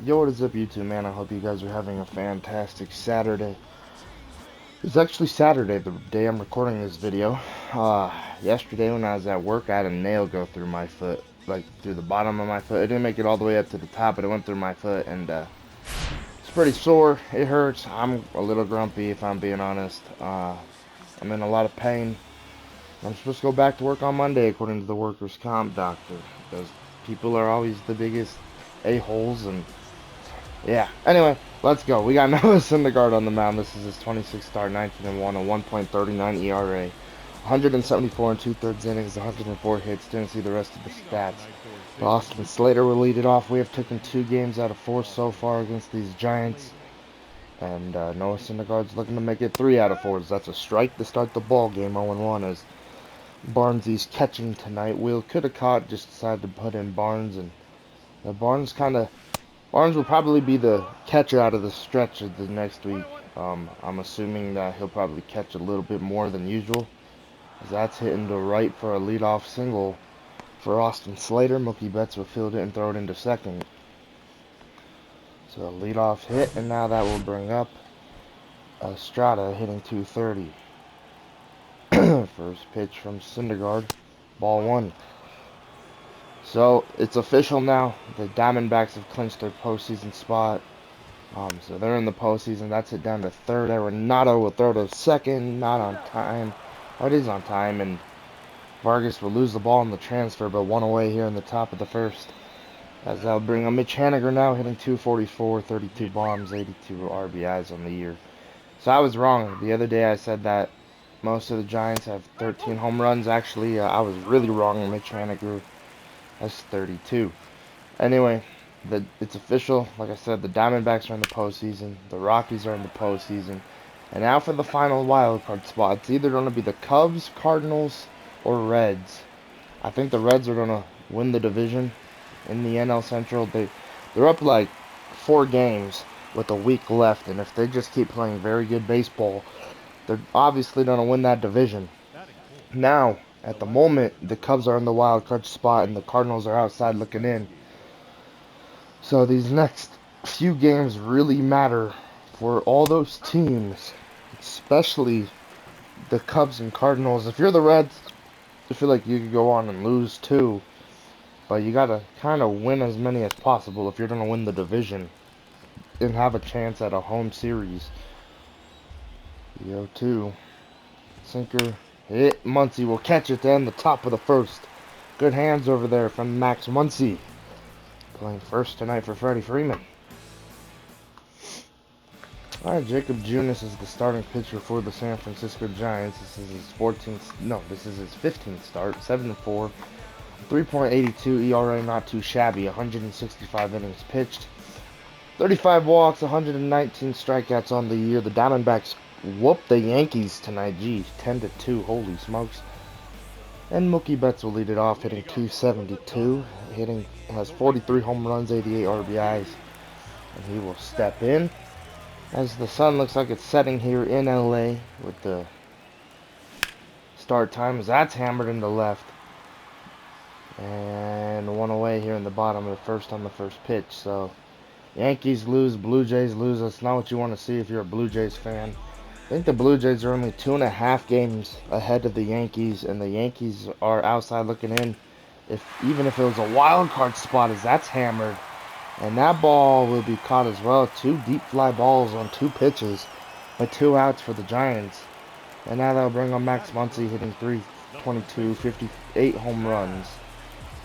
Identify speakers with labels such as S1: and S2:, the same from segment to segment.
S1: Yo, what is up, YouTube, man? I hope you guys are having a fantastic Saturday. It's actually Saturday, the day I'm recording this video. Yesterday when I was at work, I had a nail go through my foot, like through the bottom of my foot. It didn't make it all the way up to the top, but it went through my foot, and it's pretty sore. It hurts. I'm a little grumpy, if I'm being honest. I'm in a lot of pain. I'm supposed to go back to work on Monday, according to the workers' comp doctor. Those people are always the biggest a-holes, and yeah. Anyway, let's go. We got Noah Syndergaard on the mound. This is his 26th start, 19-1, a 1.39 ERA, 174 and two-thirds innings, 104 hits. Didn't see the rest of the stats. But Austin Slater will lead it off. We have taken 2 games out of 4 so far against these Giants. And Noah Syndergaard's looking to make it 3 out of 4. That's a strike to start the ball game. 0-1 as Barnesy's catching tonight. Will could have caught, just decided to put in Barnes, and Barnes will probably be the catcher out of the stretch of the next week. I'm assuming that he'll probably catch a little bit more than usual, as that's hitting to right for a leadoff single for Austin Slater. Mookie Betts will field it and throw it into second. So a leadoff hit, and now that will bring up Estrada hitting 230. First pitch from Syndergaard, ball 1. So it's official now. The Diamondbacks have clinched their postseason spot. So they're in the postseason. That's it down to third. Arenado will throw to second, not on time. Oh, it is on time, and Vargas will lose the ball in the transfer, but one away here in the top of the first. As that'll bring on Mitch Haniger now hitting 244, 32 bombs, 82 RBIs on the year. So I was wrong. The other day I said that most of the Giants have 13 home runs. Actually, I was really wrong. Mitch Haniger has 32. Anyway, it's official. Like I said, the Diamondbacks are in the postseason. The Rockies are in the postseason. And now for the final wild card spot. It's either going to be the Cubs, Cardinals, or Reds. I think the Reds are going to win the division in the NL Central. They're up like 4 games with a week left, and if they just keep playing very good baseball, they're obviously going to win that division. Now, at the moment, the Cubs are in the wild card spot, and the Cardinals are outside looking in. So these next few games really matter for all those teams, especially the Cubs and Cardinals. If you're the Reds, I feel like you could go on and lose too, but you gotta kind of win as many as possible if you're gonna win the division and have a chance at a home series. 0-2. Sinker hit. Muncy will catch it to end the top of the first. Good hands over there from Max Muncy. Playing first tonight for Freddie Freeman. Alright, Jacob Junis is the starting pitcher for the San Francisco Giants. This is his 15th start, 7-4, 3.82 ERA, not too shabby, 165 innings pitched, 35 walks, 119 strikeouts on the year. The Diamondbacks whooped the Yankees tonight, geez, 10-2, holy smokes. And Mookie Betts will lead it off, hitting 272, has 43 home runs, 88 RBIs, and he will step in. As the sun looks like it's setting here in LA with the start time, as that's hammered into left. And one away here in the bottom of the first on the first pitch. So Yankees lose, Blue Jays lose. That's not what you want to see if you're a Blue Jays fan. I think the Blue Jays are only 2.5 games ahead of the Yankees, and the Yankees are outside looking in. Even if it was a wild card spot, as that's hammered. And that ball will be caught as well. 2 deep fly balls on 2 pitches, with 2 outs for the Giants. And now they'll bring on Max Muncy hitting 322, 58 home runs,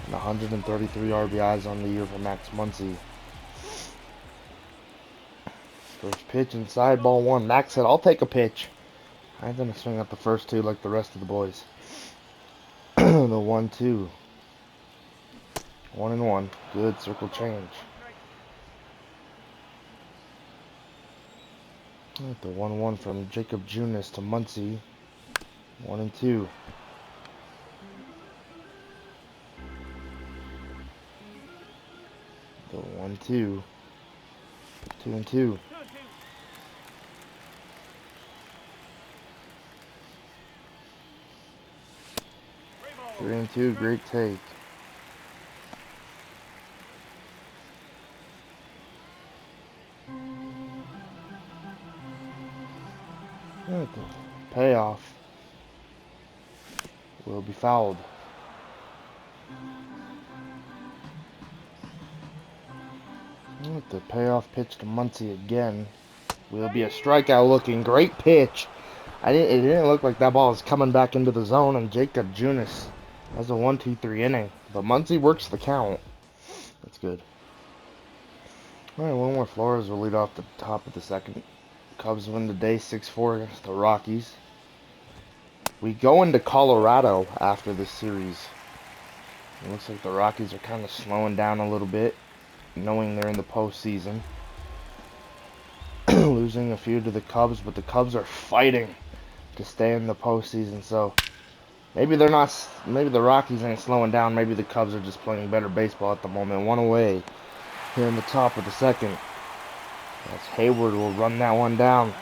S1: and 133 RBIs on the year for Max Muncy. First pitch inside, ball 1. Max said, "I'll take a pitch." I ain't gonna swing at the first 2 like the rest of the boys. The 1-2. 1-1. Good circle change. The 1-1 from Jacob Junis to Muncy. 1-2. The 1-2. 2-2. 3-2. Great take. The payoff will be fouled. The payoff pitch to Muncy again will be a strikeout looking. Great pitch. It didn't look like that ball was coming back into the zone, and Jacob Junis has a 1-2-3 inning. But Muncy works the count. That's good. Alright, Wilmer Flores will lead off the top of the second. Cubs win the day 6-4 against the Rockies. We go into Colorado after this series. It looks like the Rockies are kind of slowing down a little bit, knowing they're in the postseason. Losing a few to the Cubs, but the Cubs are fighting to stay in the postseason. So maybe they're not. Maybe the Rockies ain't slowing down. Maybe the Cubs are just playing better baseball at the moment. One away here in the top of the second. As Hayward will run that one down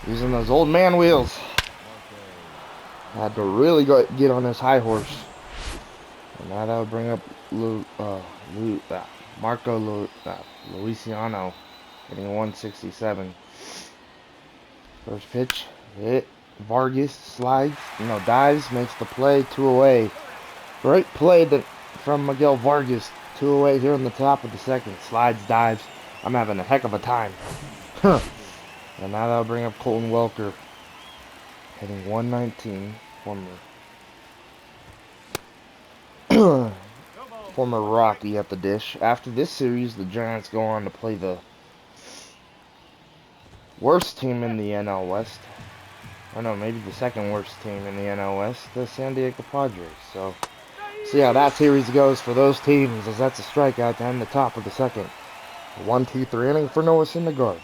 S1: using those old man wheels. Had to really get on his high horse. And now that would bring up Marco Luciano hitting 167. First pitch, hit. Vargas slides, dives, makes the play, 2 away. Great play from Miguel Vargas, 2 away here in the top of the second. Slides, dives. I'm having a heck of a time. And now that'll bring up Colton Welker, hitting 119. Former Rocky at the dish. After this series, the Giants go on to play the worst team in the NL West. I know, maybe the second worst team in the NL West, the San Diego Padres. So, see how that series goes for those teams, as that's a strikeout to end the top of the second. 1-2-3 inning for Noah Syndergaard.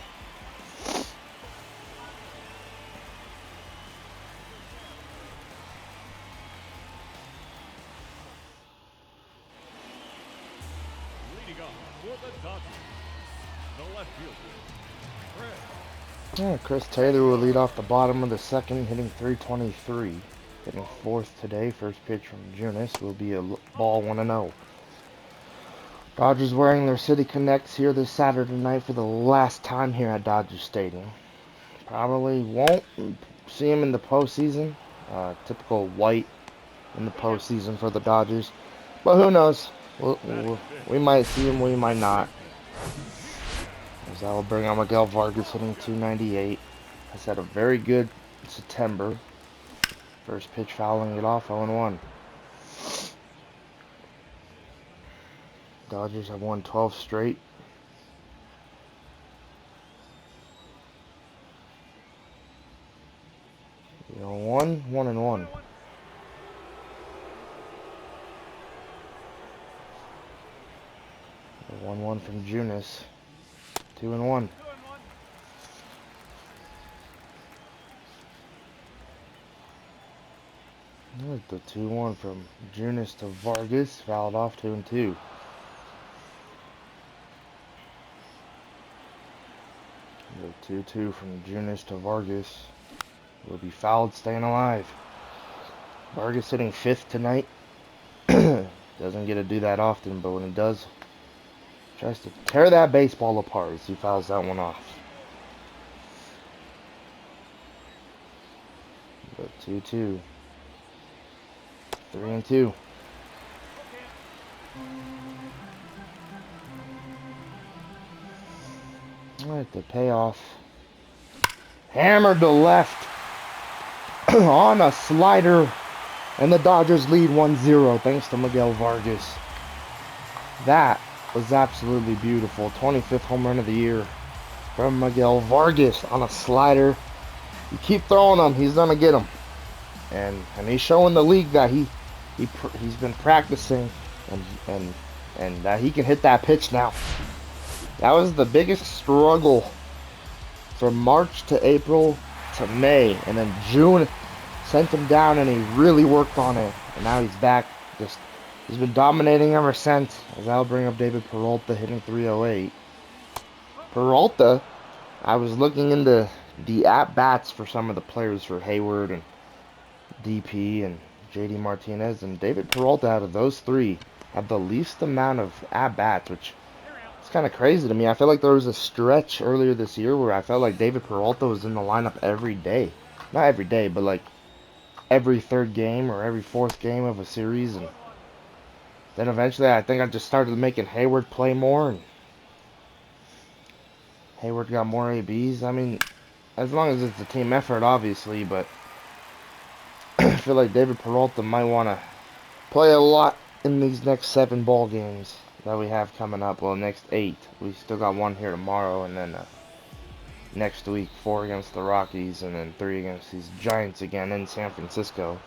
S1: Chris Taylor will lead off the bottom of the second, hitting 323. Hitting 4th today. First pitch from Junis will be a ball 1-0. Dodgers wearing their City Connects here this Saturday night for the last time here at Dodger Stadium. Probably won't see him in the postseason. Typical white in the postseason for the Dodgers. But who knows? We might see him, we might not. As that will bring on Miguel Vargas hitting 298. Has had a very good September. First pitch fouling it off, 0-1. Dodgers have won 12 straight. You know, 1-1. 1-1 from Junis. 2-1. The 2-1 from Junis to Vargas, fouled off 2-2. The 2-2 from Junis to Vargas will be fouled, staying alive. Vargas hitting 5th tonight. Doesn't get to do that often, but when he does, tries to tear that baseball apart as he fouls that one off. The 2-2. 3-2. Alright, the payoff. Hammered to left on a slider, and the Dodgers lead 1-0 thanks to Miguel Vargas. That was absolutely beautiful. 25th home run of the year from Miguel Vargas on a slider. You keep throwing them, he's gonna get them, and he's showing the league that he's been practicing and that he can hit that pitch now. That was the biggest struggle from March to April to May, and then June sent him down, and he really worked on it, and now he's back. He's been dominating ever since. As I'll bring up David Peralta hitting 308. Peralta, I was looking into the at-bats for some of the players for Hayward and DP and JD Martinez, and David Peralta out of those three have the least amount of at-bats, which is kind of crazy to me. I feel like there was a stretch earlier this year where I felt like David Peralta was in the lineup every day. Not every day, but like every third game or every fourth game of a series. And then eventually I think I just started making Hayward play more, and Hayward got more ABs. I mean, as long as it's a team effort, obviously, but I feel like David Peralta might want to play a lot in these next 7 ball games that we have coming up. Well, next 8. We still got 1 here tomorrow, and then next week 4 against the Rockies, and then 3 against these Giants again in San Francisco.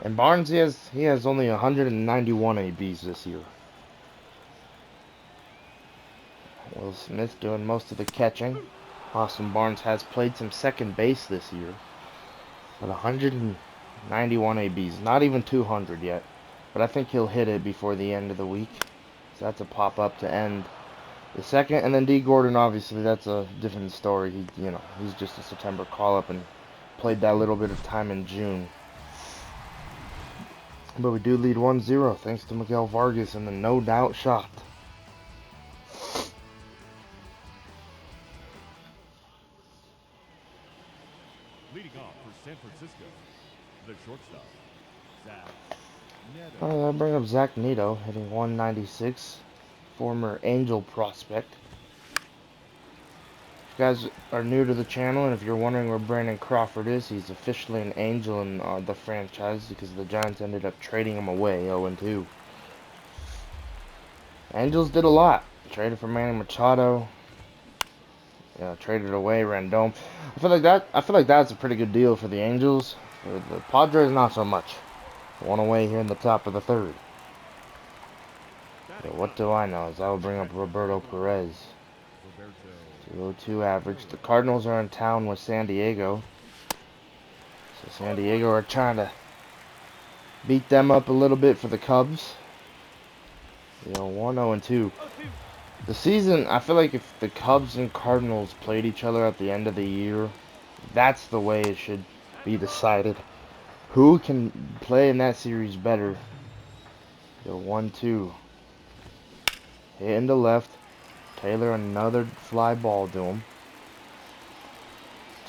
S1: And Barnes, he has only 191 ABs this year. Will Smith doing most of the catching. Austin Barnes has played some second base this year. But 191 ABs. Not even 200 yet. But I think he'll hit it before the end of the week. So that's a pop-up to end the second. And then D. Gordon, obviously, that's a different story. He's just a September call-up and played that little bit of time in June. But we do lead 1-0 thanks to Miguel Vargas and the no-doubt shot.
S2: Leading off for San Francisco, the shortstop, Zach Neto.
S1: I'll bring up Zach Neto, hitting 196, former Angel prospect. If you guys are new to the channel, and if you're wondering where Brandon Crawford is, he's officially an Angel in the franchise because the Giants ended up trading him away 0-2. Angels did a lot. Traded for Manny Machado. Traded away Rendon. I feel like that's a pretty good deal for the Angels. For the Padres, not so much. 1 away here in the top of the 3rd. What do I know? As I will bring up Roberto Perez. 202 average. The Cardinals are in town with San Diego. So San Diego are trying to beat them up a little bit for the Cubs. 1-0-2. The season, I feel like if the Cubs and Cardinals played each other at the end of the year, that's the way it should be decided. Who can play in that series better? 1-2. Hit into left. Taylor, another fly ball to him.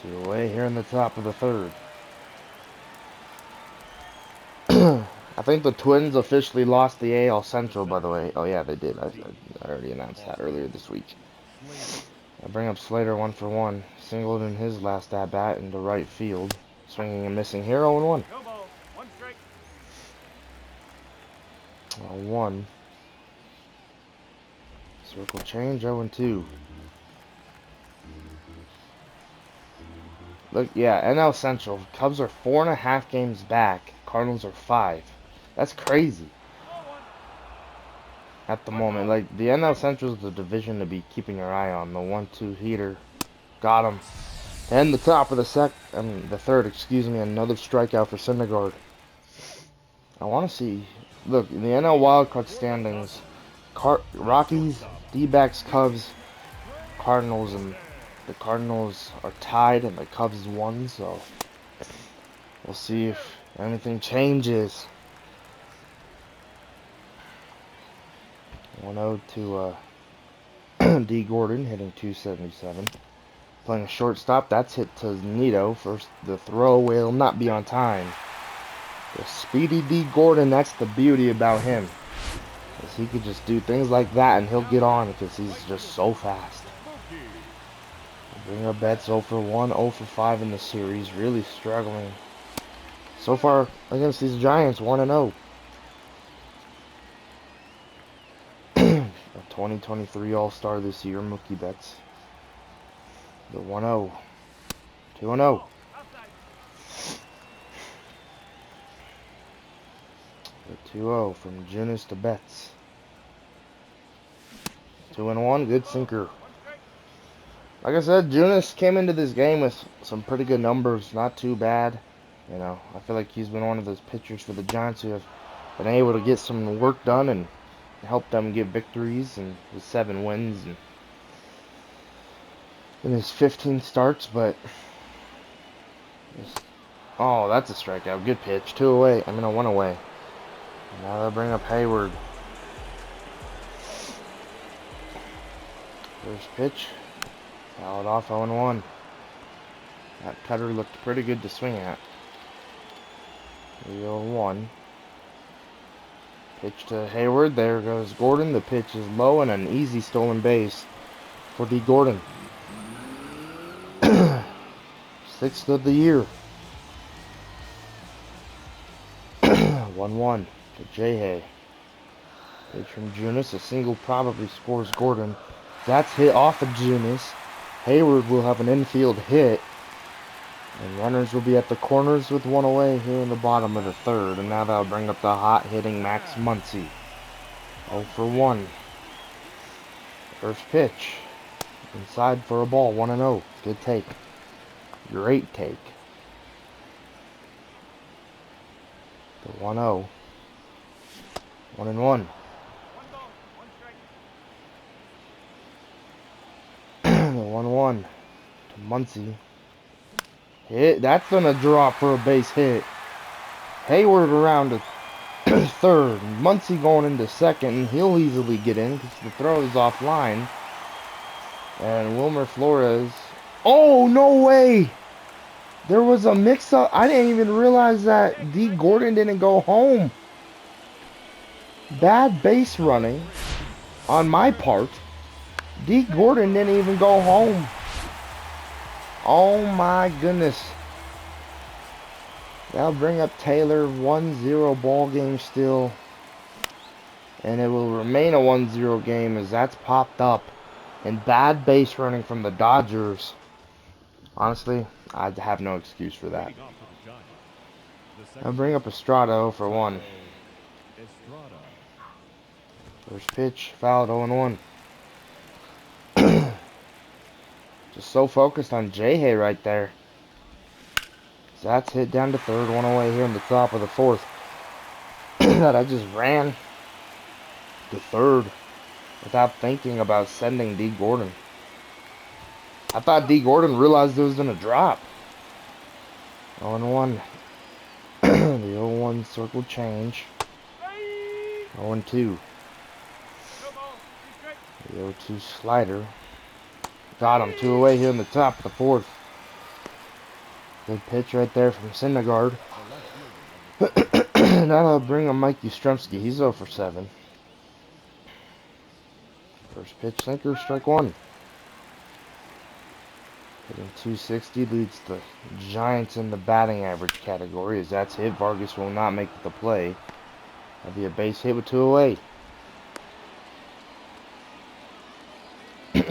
S1: 2 away here in the top of the 3rd. I think the Twins officially lost the AL Central, by the way. Oh, yeah, they did. I already announced that earlier this week. I bring up Slater 1-for-1. Singled in his last at-bat into right field. Swinging and missing here, 0-1. 1. Circle change, 0-2. Look, yeah, NL Central. Cubs are 4.5 games back. Cardinals are 5. That's crazy. At the moment, like, the NL Central is the division to be keeping your eye on. The 1-2 heater. Got him. And the top of the the 3rd, excuse me, another strikeout for Syndergaard. I want to see, look, in the NL wildcard standings, Rockies, D-backs, Cubs, Cardinals, and the Cardinals are tied and the Cubs won, so we'll see if anything changes. 1-0 to D. Gordon, hitting 277. Playing a shortstop, that's hit to Neto. First, the throw will not be on time. The speedy D. Gordon, that's the beauty about him. Because he could just do things like that and he'll get on because he's just so fast. Bring up bets 0-for-1, 0-for-5 in the series. Really struggling. So far against these Giants, 1-0. 2023 All-Star this year, Mookie Betts. The 1-0. 2-0. The 2-0 from Junis to Betts. 2-1, good sinker. Like I said, Junis came into this game with some pretty good numbers, not too bad. I feel like he's been one of those pitchers for the Giants who have been able to get some work done and help them get victories, and with 7 wins and in his 15 starts. But oh, that's a strikeout. Good pitch. 2 away. 1 away. Now they'll bring up Hayward. First pitch. Fouled off 0-1. That cutter looked pretty good to swing at. 3-0-1. Pitch to Hayward. There goes Gordon. The pitch is low and an easy stolen base for D. Gordon. Sixth of the year. 1-1 to J-Hay. Pitch from Junis. A single probably scores Gordon. That's hit off of Junis. Hayward will have an infield hit. And runners will be at the corners with one away here in the bottom of the third. And now that'll bring up the hot hitting Max Muncy. 0-for-1. First pitch. Inside for a ball. 1-0. Good take. Great take. The 1-0. 1-1. The 1-1 to Muncy. Hit. That's gonna drop for a base hit. Hayward around to third. Muncy going into second, and he'll easily get in because the throw is offline. And Wilmer Flores. Oh, no way! There was a mix-up. I didn't even realize that D. Gordon didn't go home. Bad base running on my part. D. Gordon didn't even go home. Oh my goodness. That'll bring up Taylor. 1-0 ball game still. And it will remain a 1-0 game as that's popped up. And bad base running from the Dodgers. Honestly, I have no excuse for that. I'll bring up Estrada 0-for-1. First pitch, fouled 0-1. Just so focused on J-Hay right there. So that's hit down to third, one away here in the top of the fourth. That I just ran to third without thinking about sending D. Gordon. I thought D. Gordon realized it was going to drop. 0-1. The 0-1 circle change. 0-2. The 0-2 slider. Got him. Two away here in the top of the fourth. Good pitch right there from Syndergaard. Now I'll bring on Mike Yastrzemski. He's 0-for-7. First pitch sinker, strike one. Hitting 260 leads the Giants in the batting average category. As that's hit, Vargas will not make the play. That'll be a base hit with two away. So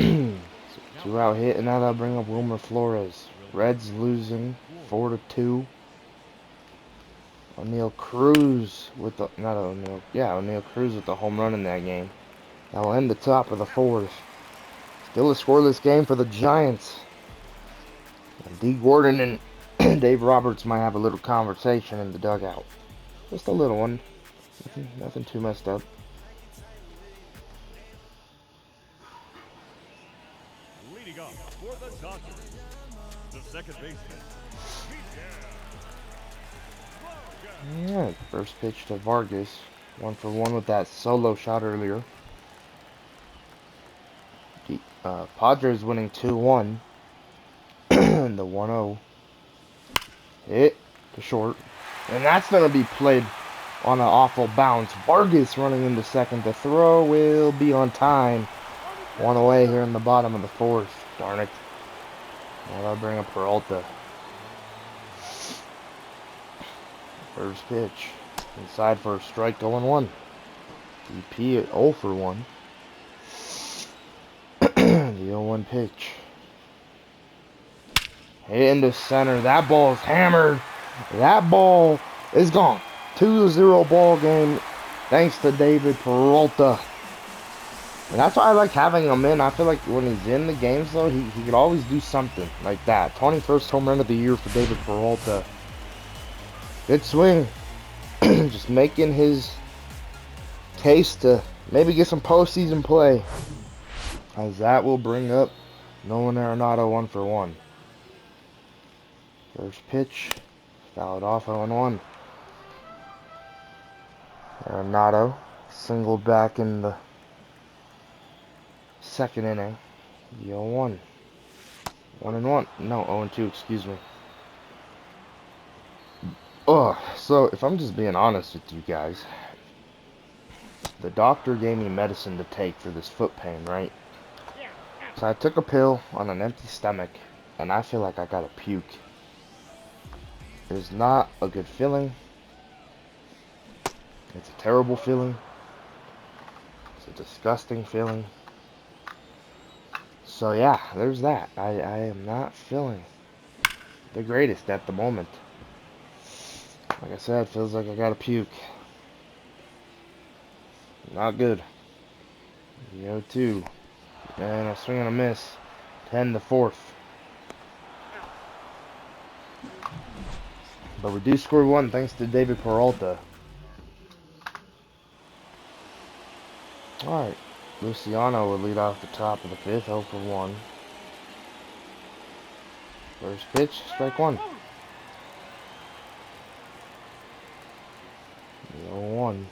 S1: 2 out hit, and now that'll bring up Wilmer Flores. Reds losing 4-2. O'Neal Cruz with the O'Neal Cruz with the home run in that game. That will end the top of the fourth. Still a scoreless game for the Giants. And D. Gordon and Dave Roberts might have a little conversation in the dugout. Just a little one. Nothing too messed up.
S2: Leading up for the Dodgers, the second baseman.
S1: Yeah, first pitch to Vargas. 1-for-1 with that solo shot earlier. Padres winning 2-1. The 1-0 hit to short. And that's going to be played on an awful bounce. Vargas running into second. The throw will be on time. One away here in the bottom of the fourth. Darn it. Now I'll bring up Peralta. First pitch. Inside for a strike, 0-1. DP at 0-for-1. The 0-1 pitch. Hit into center. That ball is hammered. That ball is gone. 2-0 ball game thanks to David Peralta. And that's why I like having him in. I feel like when he's in the games, though, he could always do something like that. 21st home run of the year for David Peralta. Good swing. Just making his case to maybe get some postseason play. As that will bring up Nolan Arenado 1-for-1. First pitch. Fouled off 0-1. Arenado singled back in the second inning. The 0-1. 1-1. No, 0-2, excuse me. So if I'm just being honest with you guys, the doctor gave me medicine to take for this foot pain, right? So I took a pill on an empty stomach, and I feel like I gotta puke. It's not a good feeling. It's a terrible feeling. It's a disgusting feeling. So yeah, there's that. I am not feeling the greatest at the moment. Like I said, feels like I gotta puke. Not good. The 0-2. And a swing and a miss. 10 to 4th. But we do score one thanks to David Peralta. Alright. Luciano would lead off the top of the 5th, 0 for 1. First pitch, strike 1. 0-1.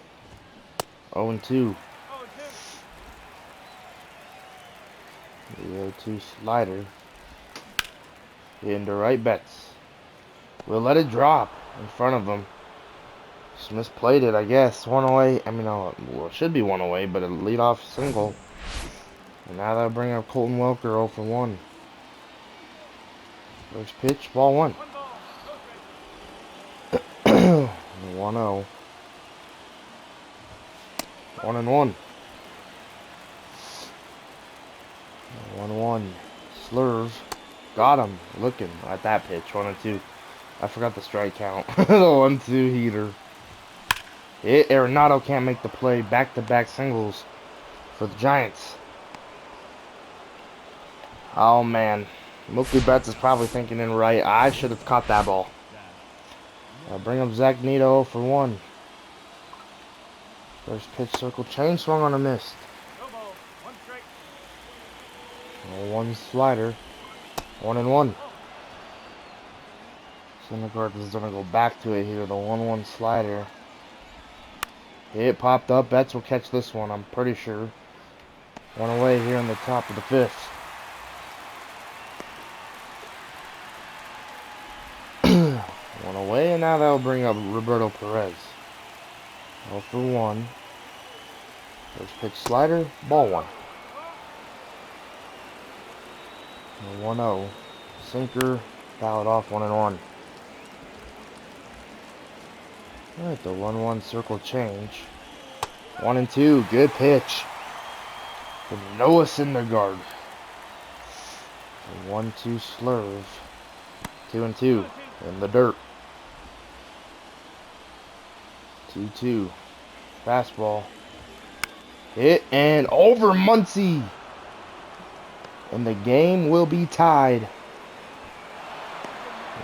S1: 0-2. The 0-2 slider. Into right bets. We'll let it drop in front of him. Just misplayed it, I guess. One away. I mean, well, it should be one away, but a leadoff single. And now that'll bring up Colton Welker 0 for 1. First pitch, ball 1. 1-0. 1-1. 1-1. Slurve. Got him. Looking at that pitch. 1-2. I forgot the strike count. The 1-2 heater. Arenado can't make the play. Back-to-back singles for the Giants. Oh, man. Mookie Betts is probably thinking in right. I should have caught that ball. I'll bring up Zach Neto for 1. First pitch, circle change, swung on a miss. 1 slider. 1-1. Syndergaard is going to go back to it here. The 1-1 slider. It popped up. Betts will catch this one, I'm pretty sure. One away here in the top of the 5th. One away, and now that'll bring up Roberto Perez. 0 for 1. First pitch slider, ball 1. 1-0. Sinker, fouled off 1-1. Alright, the 1-1 circle change. 1-2, good pitch. From Noah Syndergaard. The 1-2 slurve. 2-2 in the dirt. 2-2. Fastball. Hit and over Muncy. And the game will be tied.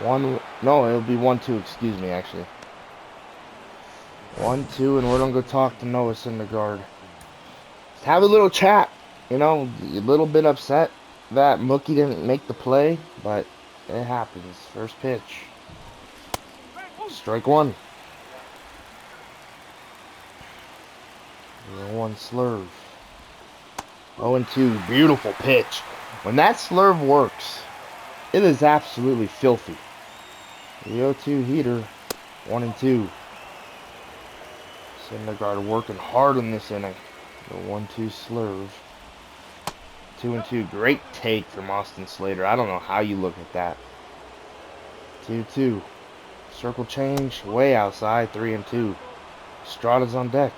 S1: No, it'll be 1-2, excuse me, actually. 1-2, and we're gonna go talk to Noah Syndergaard. Just have a little chat. You know, a little bit upset that Mookie didn't make the play, but it happens. First pitch. Strike 1. 1 slurve. 0-2. Beautiful pitch. When that slurve works, it is absolutely filthy. The 0-2 heater. 1-2. Syndergaard working hard in this inning. The 1-2 slurve. 2-2. Great take from Austin Slater. I don't know how you look at that. 2-2. Circle change. Way outside. 3-2. Strada's on deck.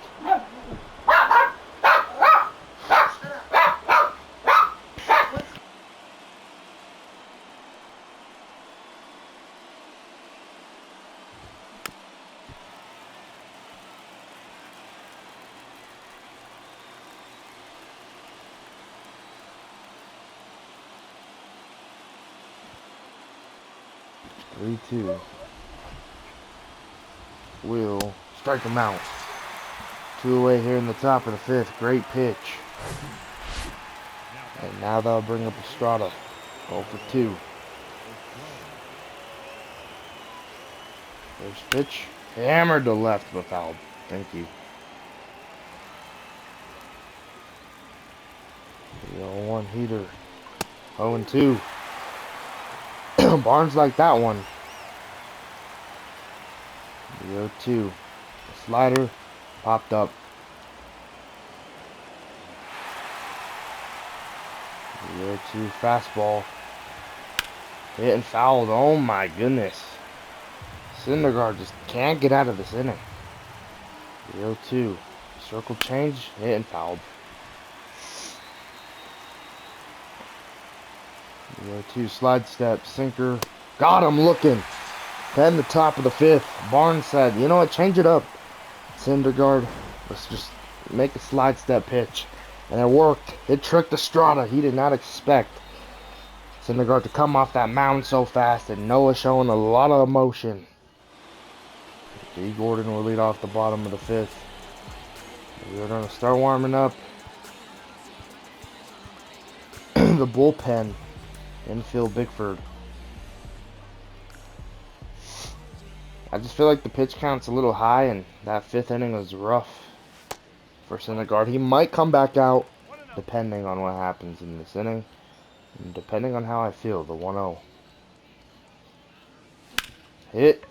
S1: 3-2. Will strike him out. 2 away here in the top of the 5th. Great pitch. And now they'll bring up Estrada. 0 for 2. First pitch. Hammered to left but fouled. Thank you. The 0-1 heater. 0-2. Barnes like that one. The 0-2. Slider popped up. The 0-2 fastball. Hit and fouled. Oh my goodness. Syndergaard just can't get out of this inning. The 0-2. Circle change. Hit and fouled. The 0-2 slide step. Sinker. Got him looking. Head in the top of the fifth. Barnes said, you know what, change it up. Syndergaard, let's just make a slide step pitch. And it worked. It tricked Estrada. He did not expect Syndergaard to come off that mound so fast. And Noah showing a lot of emotion. D. Gordon will lead off the bottom of the fifth. We're going to start warming up. The bullpen. Infield Bickford. I just feel like the pitch count's a little high, and that fifth inning was rough for Syndergaard. He might come back out, depending on what happens in this inning, and depending on how I feel. The 1-0 hit.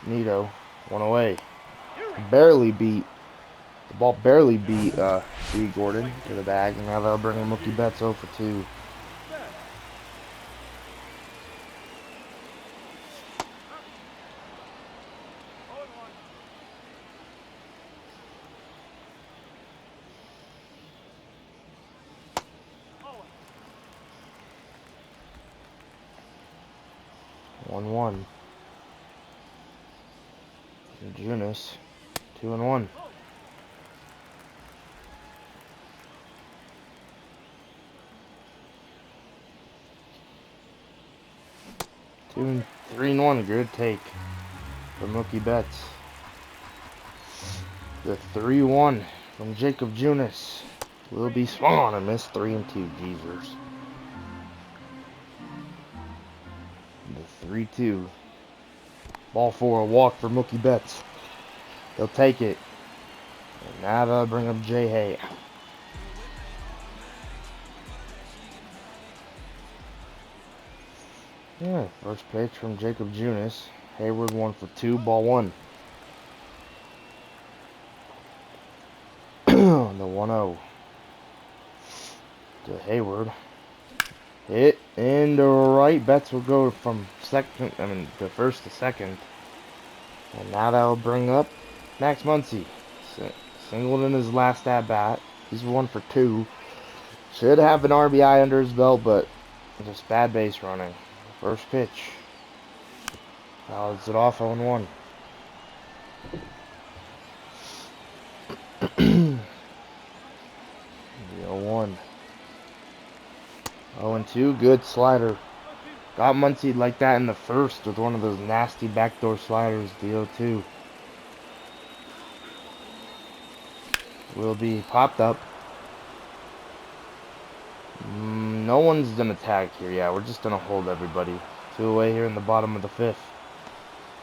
S1: Nito, one away. Barely beat. The ball barely beat D. Gordon to the bag, and now they'll bring him Mookie Betts 0 for 2. One. Junis, 2-1. Two and 3-1. Good take for Mookie Betts. The 3-1 from Jacob Junis will be swung on and missed. 3-2. Geezers. The 3-2. Ball 4, a walk for Mookie Betts. He'll take it. And now they'll bring up Jay Hay. Yeah, first pitch from Jacob Junis. Hayward 1 for 2, ball 1. The 1-0 to Hayward. Hit into right. Betts will go from the first to second. And now that will bring up Max Muncy. Singled in his last at bat. He's 1 for 2. Should have an RBI under his belt, but just bad base running. First pitch. Fouls it off 0-1. The 0-1. 0-2, good slider. Got Muncy like that in the first with one of those nasty backdoor sliders. The 0-2 will be popped up. No one's gonna tag here. Yeah, we're just gonna hold everybody. 2 away here in the bottom of the fifth.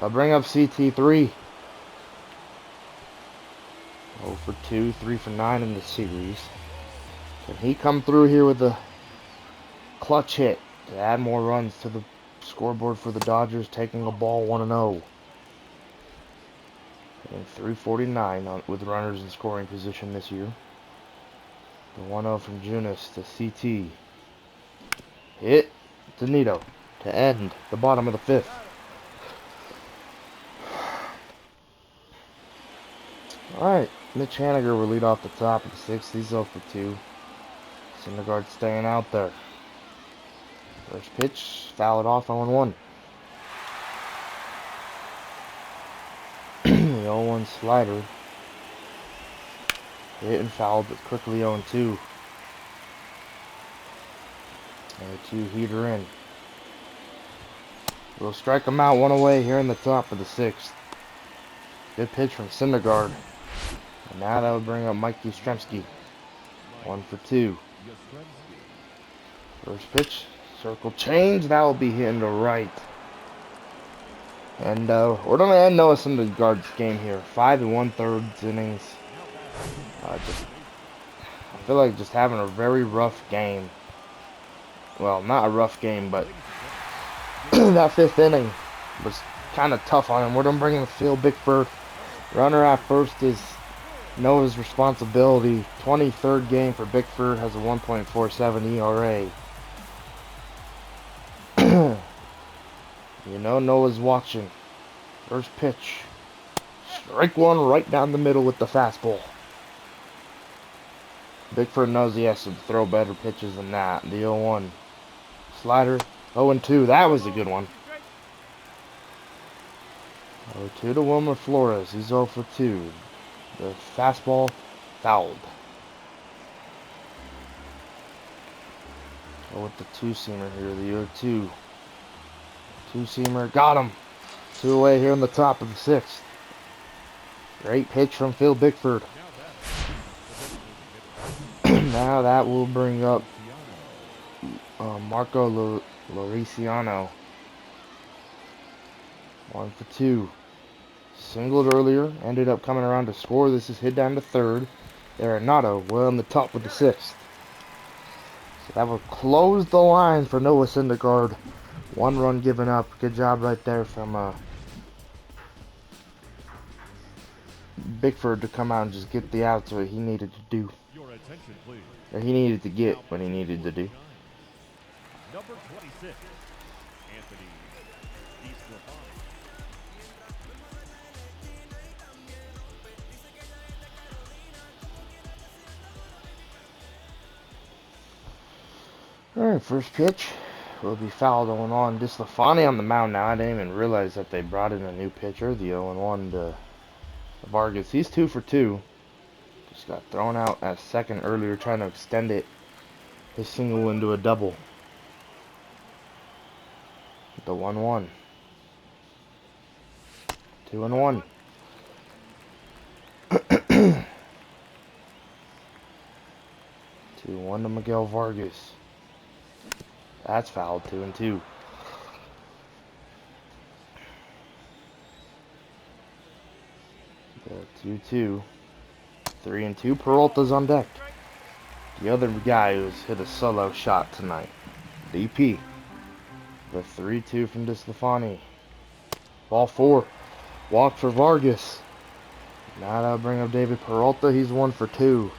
S1: I'll bring up CT3. 0 for 2, 3 for 9 in the series. Can he come through here with a clutch hit to add more runs to the scoreboard for the Dodgers, taking a ball 1-0. And 349 with runners in scoring position this year. The 1-0 from Junis to CT. Hit to Nito to end the bottom of the fifth. Alright, Mitch Haniger will lead off the top of the sixth. He's 0 for 2. Syndergaard staying out there. First pitch, foul it off 0-1. The 0-1 slider. Hit and fouled, but quickly 0-2. 0-2 heater in. We'll strike him out 1 away here in the top of the sixth. Good pitch from Syndergaard. And now that will bring up Mike Yastrzemski. 1 for 2. First pitch, circle change. That will be hitting to right. And we're going to end Noah Syndergaard's game here. 5 1/3 innings. I feel like just having a very rough game. well, not a rough game, but that fifth inning was kind of tough on him. We're gonna bring in the field, Bickford. Runner at first is Noah's responsibility. 23rd game for Bickford, has a 1.47 ERA. You know Noah's watching. First pitch. Strike one right down the middle with the fastball. Bickford knows he has to throw better pitches than that. The 0-1. Slider. 0-2. That was a good one. 0-2 to Wilmer Flores. He's 0 for 2. The fastball fouled. Go with the two-seamer here. The 0-2. Two-seamer. Got him. 2 away here in the top of the 6th. Great pitch from Phil Bickford. Now that will bring up Marco Lauriciano. 1 for 2. Singled earlier. Ended up coming around to score. This is hit down to third. Arenado well in the top of the 6th. So that will close the line for Noah Syndergaard. 1 run given up. Good job right there from Bickford to come out and just get the outs what he needed to do.
S2: Your attention, please.
S1: Or he needed to get what he needed to do.
S2: Number 26, Anthony DeSclafani.
S1: Alright, first pitch will be fouled on. DeSclafani on the mound now. I didn't even realize that they brought in a new pitcher. The 0-1 to Vargas. He's 2 for 2. Just got thrown out at second earlier trying to extend it. His single into a double. The 1-1. 2-1. 2-1 to Miguel Vargas. That's fouled. 2-2. The 2-2. 3-2. Peralta's on deck. The other guy who's hit a solo shot tonight. DP. The 3-2 from DeSclafani. Ball 4. Walk for Vargas. Now that'll bring up David Peralta. He's 1 for 2.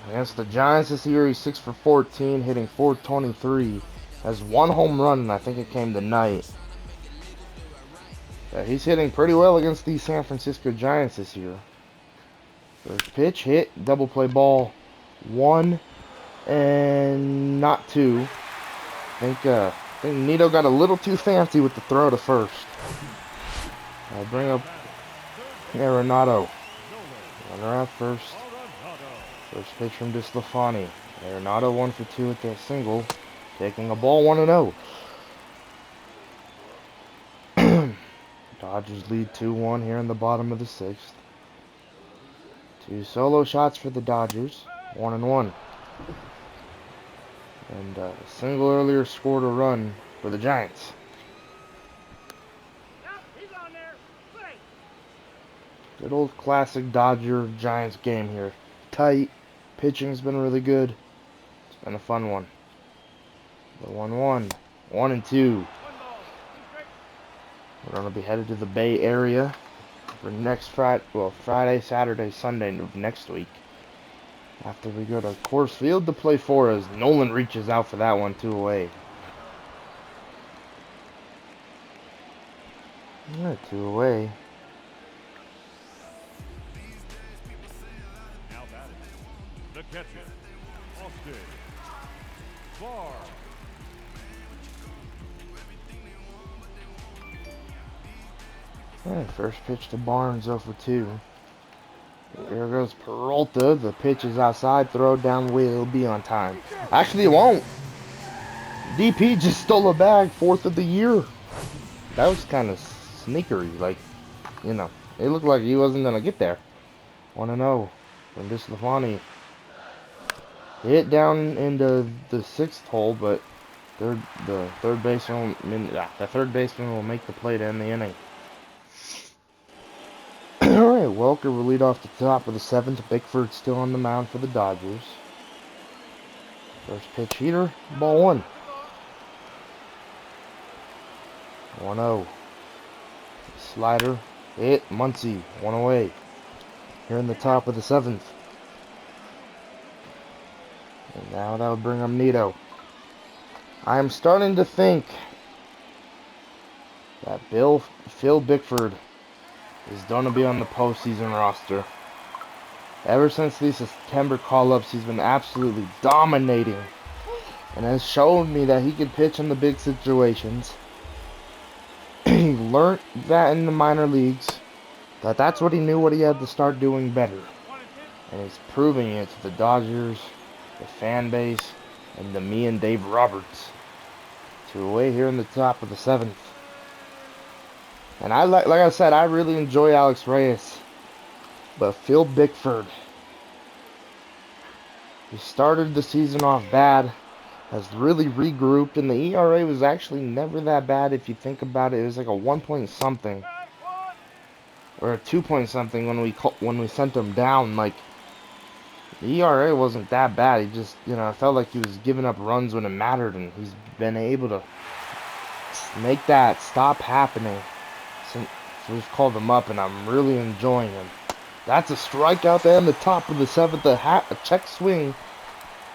S1: Against the Giants this year, he's 6 for 14, hitting .423. Has 1 home run, and I think it came tonight. Yeah, he's hitting pretty well against the San Francisco Giants this year. First pitch, hit, double play ball 1 and not 2. I think Nito got a little too fancy with the throw to first. I'll bring up Arenado. Runner at first. First pitch from DeSclafani. Arenado 1 for 2 with that single. Taking a ball 1-0. Dodgers lead 2-1 here in the bottom of the 6th. 2 solo shots for the Dodgers. 1-1. And a single earlier scored a run for the Giants. Good old classic Dodger-Giants game here. Tight. Pitching's been really good. It's been a fun one. The 1-1. 1-2. We're going to be headed to the Bay Area for next Friday, Saturday, Sunday of next week. After we go to Coors Field to play 4 as Nolan reaches out for that one, 2 away. Yeah, 2 away.
S2: Now batting, the catcher, Austin Barr.
S1: Alright, first pitch to Barnes, 0 for 2. Here goes Peralta. The pitch is outside. Throw down will be on time. Actually, it won't. DP just stole a bag. 4th of the year. That was kind of sneakery. Like, you know, it looked like he wasn't going to get there. 1-0 from DeSclafani. Hit down into the 6th hole, but the third baseman will make the play to end the inning. Alright, Welker will lead off the top of the 7th. Bickford still on the mound for the Dodgers. First pitch heater, ball 1. 1-0. Slider. Hit. Muncie. One away. Here in the top of the 7th. And now that would bring up Nito. I am starting to think that Phil Bickford is going to be on the postseason roster. Ever since these September call-ups, he's been absolutely dominating and has shown me that he can pitch in the big situations. He learned that in the minor leagues, that's what he knew what he had to start doing better. And he's proving it to the Dodgers, the fan base, and to me and Dave Roberts. 2 away here in the top of the 7th. And like I said, I really enjoy Alex Reyes. But Phil Bickford, he started the season off bad, has really regrouped, and the ERA was actually never that bad if you think about it. It was like a 1 point something or a 2 point something when we sent him down. Like, the ERA wasn't that bad. He just, I felt like he was giving up runs when it mattered, and he's been able to make that stop happening since we've called him up, and I'm really enjoying him. That's a strikeout there in the top of the 7th, a check swing.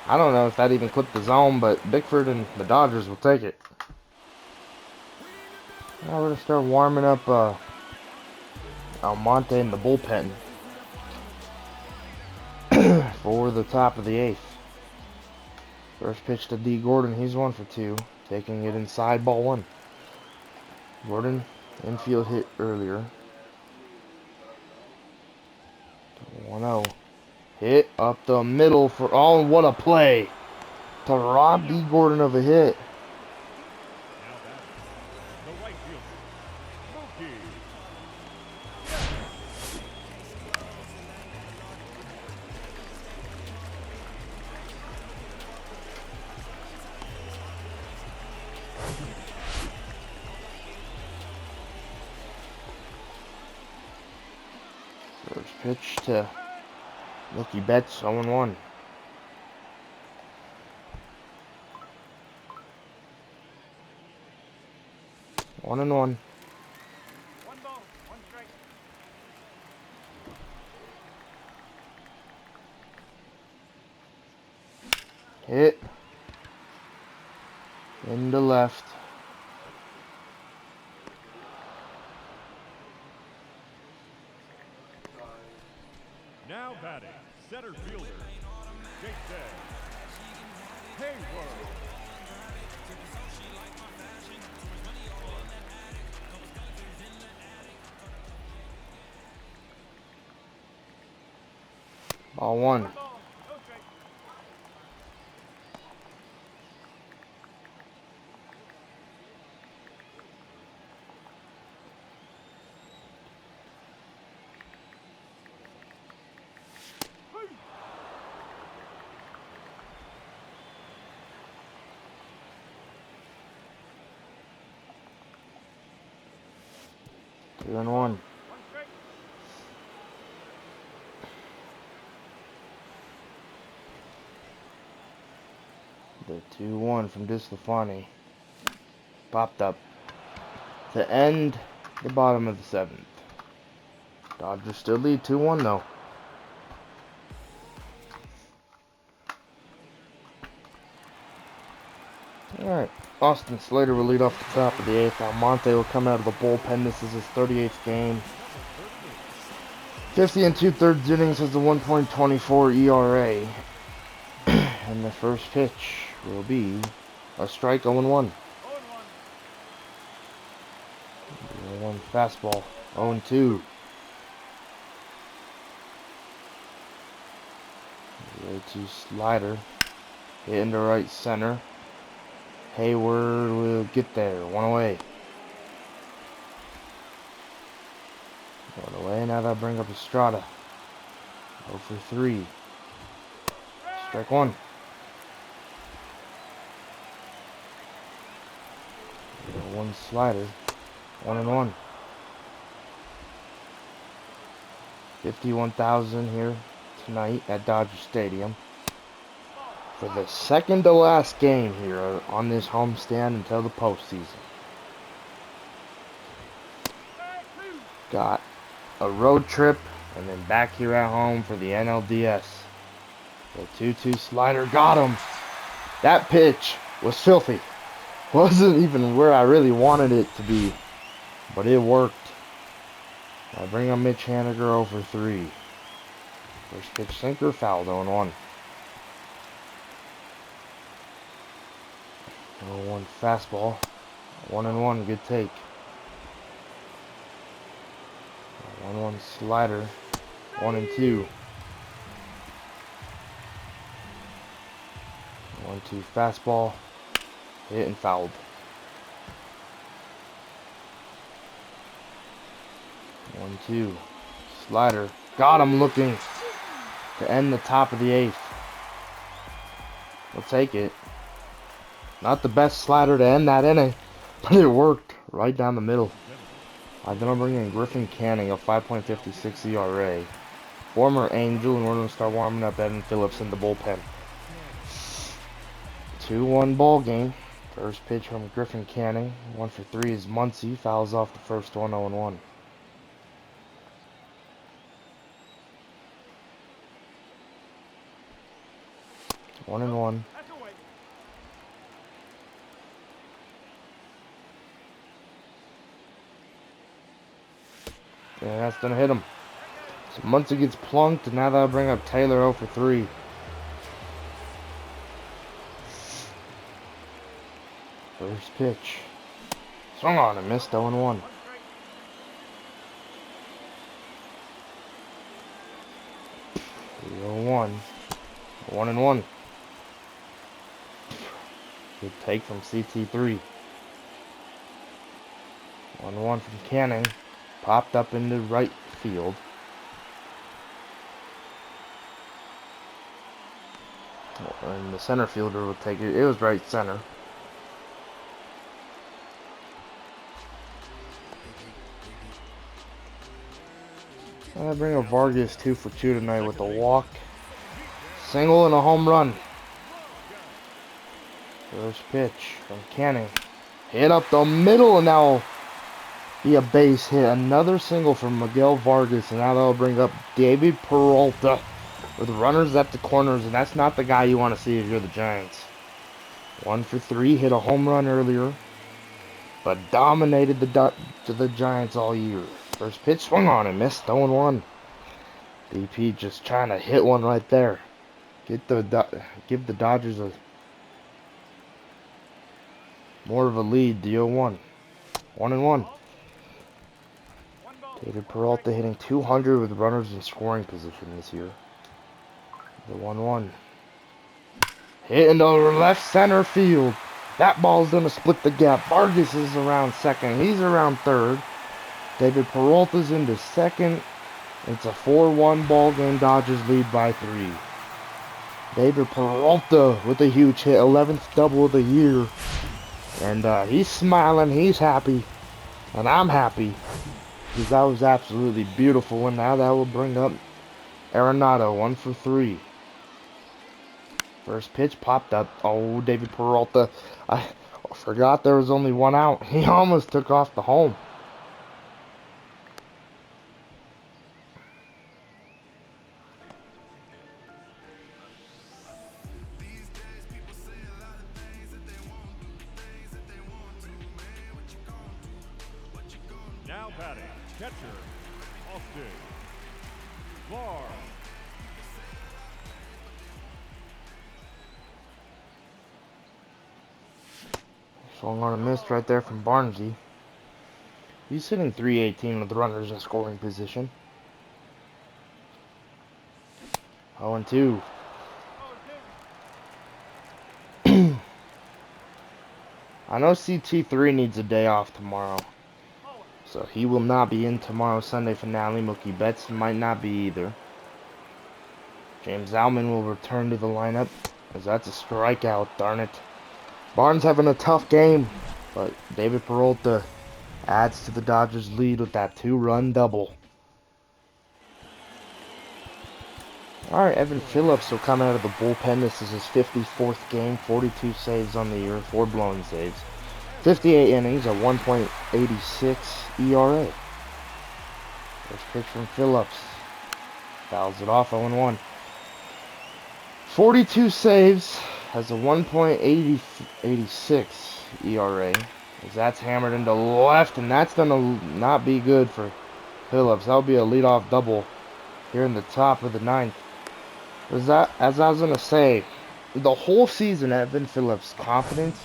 S1: I don't know if that even clipped the zone, but Bickford and the Dodgers will take it. Now we're going to start warming up Almonte in the bullpen for the top of the 8th. First pitch to D. Gordon, he's 1 for 2, taking it inside, ball 1. Gordon, infield hit earlier. 1-0. Hit up the middle for, oh, what a play to rob D. Gordon of a hit.
S2: The right fielder, Mookie.
S1: First pitch to Mookie Betts, 0-1. One and one.
S2: 1 ball, 1 strike.
S1: Hit into left.
S2: Now batting, center fielder, Jason Hayward.
S1: Ball 1.
S2: 1 ball, no strike.
S1: Two and one.
S2: 1 strike.
S1: The 2-1 from DeSclafani popped up to end the bottom of the 7th. Dodgers still lead 2-1 though. Alright, Austin Slater will lead off the top of the 8th. Almonte will come out of the bullpen. This is his 38th game. 50 and 2/3 innings, has a 1.24 ERA. And the first pitch will be a strike, 0-1. 0-1 fastball, 0-2. 0-2 slider, hit into right center. Hayward will get there, 1 away. 1 away, now that'll bring up Estrada. 0 for 3. Strike 1. 1 slider, 1-1. 51,000 here tonight at Dodger Stadium for the second to last game here on this homestand until the postseason. got a road trip, and then back here at home for the NLDS. The 2-2 slider got him. That pitch was filthy. Wasn't even where I really wanted it to be, but it worked. I bring up Mitch Haniger over 3. First pitch sinker, foul, 0-1. 0-1 fastball. 1-1, good take. 1-1 slider. 1-2. 1-2 fastball. Hit and fouled. 1-2 slider. Got him looking to end the top of the 8th. We'll take it. Not the best slider to end that inning, but it worked right down the middle. I'm going to bring in Griffin Canning, a 5.56 ERA. Former Angel, and we're going to start warming up Evan Phillips in the bullpen. 2-1 ball game. First pitch from Griffin Canning. 1 for 3 is Muncy. Fouls off the first one, 0-1. One and one. Yeah, that's gonna hit him. So Muncy gets plunked, and now that'll bring up Taylor 0 for 3. First pitch. Swung on and missed, 0 and 1. One. 1 and 1. Good take from CT3. 1-1 from Canning. Popped up into right field. And the center fielder will take it. It was right center. I bring up Vargas 2 for 2 tonight with a walk, single, and a home run. First pitch from Canning. Hit up the middle, and now be a base hit. Another single from Miguel Vargas, and now that'll bring up David Peralta with runners at the corners, and that's not the guy you want to see if you're the Giants. 1 for 3, hit a home run earlier, but dominated the Giants all year. First pitch swung on and missed, 0-1. DP just trying to hit one right there. Give the Dodgers more of a lead. The 0-1. 1-1. David Peralta hitting 200 with runners in scoring position this year. The 1-1. Hit into left center field. That ball's gonna split the gap. Vargas is around second. He's around third. David Peralta's into second. It's a 4-1 ball game. Dodgers lead by 3. David Peralta with a huge hit, 11th double of the year. And he's smiling, he's happy. And I'm happy. Because that was absolutely beautiful. And now that will bring up Arenado, 1 for 3. First pitch popped up. Oh, David Peralta. I forgot there was only 1 out. He almost took off the home.
S2: Now batting, catcher, Austin Barr.
S1: Swung on a miss right there from Barnesy. He's hitting .318 with runners in scoring position. 0-2. I know CT3 needs a day off tomorrow, so he will not be in tomorrow's Sunday finale. Mookie Betts might not be either. James Alman will return to the lineup, as that's a strikeout, darn it. Barnes having a tough game, but David Peralta adds to the Dodgers' lead with that 2-run double. Alright, Evan Phillips will come out of the bullpen. This is his 54th game, 42 saves on the year, 4 blown saves. 58 innings, a 1.86 ERA. First pitch from Phillips. Fouls it off, 0-1. 42 saves, has a 1.86 ERA. As that's hammered into left, and that's going to not be good for Phillips. That'll be a leadoff double here in the top of the ninth. As I was going to say, the whole season, Evan Phillips' confidence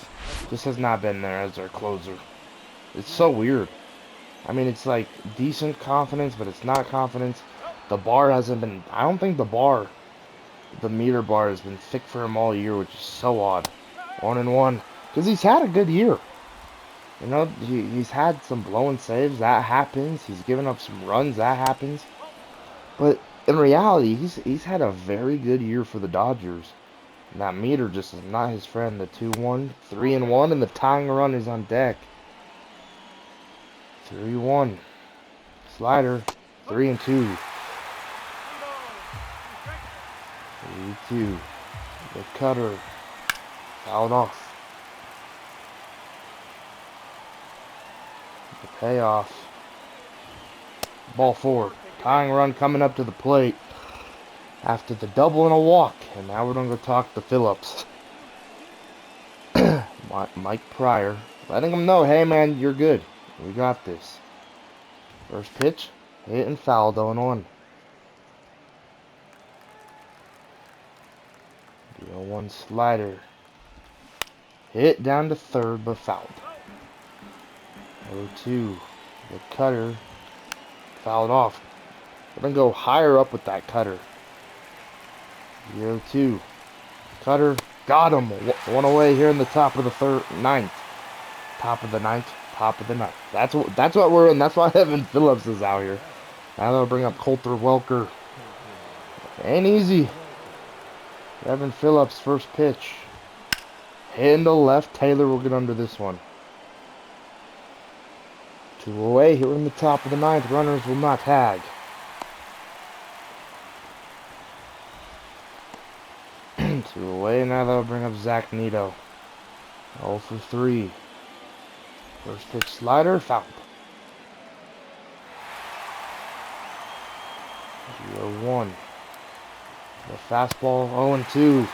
S1: just has not been there as their closer. It's so weird. I mean, it's like decent confidence, but it's not confidence. The bar hasn't been, I don't think the meter bar has been thick for him all year, which is so odd. 1-1. Because he's had a good year. You know, he's had some blowing saves, that happens. He's given up some runs, that happens. But in reality, he's had a very good year for the Dodgers. And that meter just is not his friend. The 2-1, 3-1, and the tying run is on deck. 3-1. Slider, 3-2. 3-2. The cutter, fouled off. The payoff. Ball 4. Tying run coming up to the plate after the double and a walk. And now we're going to go talk to Phillips. Mike Pryor letting him know, hey man, you're good. We got this. First pitch, hit and fouled, 0-1. The 0-1 slider. Hit down to third, but fouled. 0-2. The cutter. Fouled off. We're going to go higher up with that cutter. 0-2. Cutter. Got him. One away here in the top of the ninth. Top of the ninth. Top of the ninth. That's what we're in. That's why Evan Phillips is out here. Now they'll bring up Coulter Welker. Ain't easy. Evan Phillips, first pitch. Hit to left. Taylor will get under this one. 2 away here in the top of the ninth. Runners will not tag. 2 away. Now they'll bring up Zach Neto. 0 for 3. First pitch slider. Fouled. 0-1. The fastball 0-2.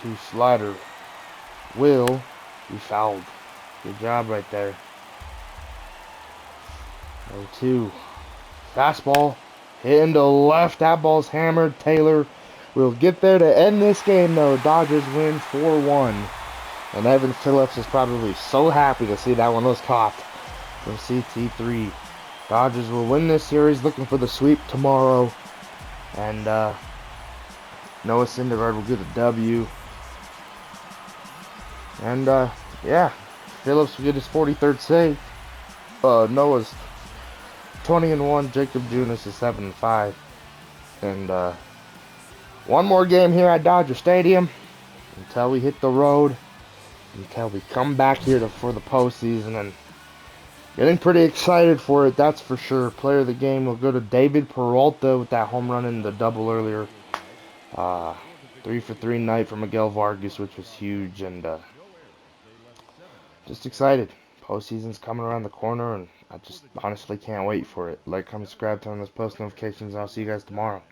S1: 0-2 slider. Will be fouled. Good job right there. 0-2. Fastball. Hit into left. That ball's hammered. Taylor will get there to end this game, though. Dodgers win 4-1. And Evan Phillips is probably so happy to see that one was caught from CT3. Dodgers will win this series, looking for the sweep tomorrow. And Noah Syndergaard will get a W. And yeah, Phillips will get his 43rd save. Noah's 20-1. Jacob Junis is 7-5. And one more game here at Dodger Stadium until we hit the road. Until we come back here for the postseason, and getting pretty excited for it, that's for sure. Player of the game will go to David Peralta with that home run in the double earlier. 3 for 3 night for Miguel Vargas, which was huge, and just excited. Postseason's coming around the corner, and I just honestly can't wait for it. Like, comment, subscribe, turn on those post notifications, and I'll see you guys tomorrow.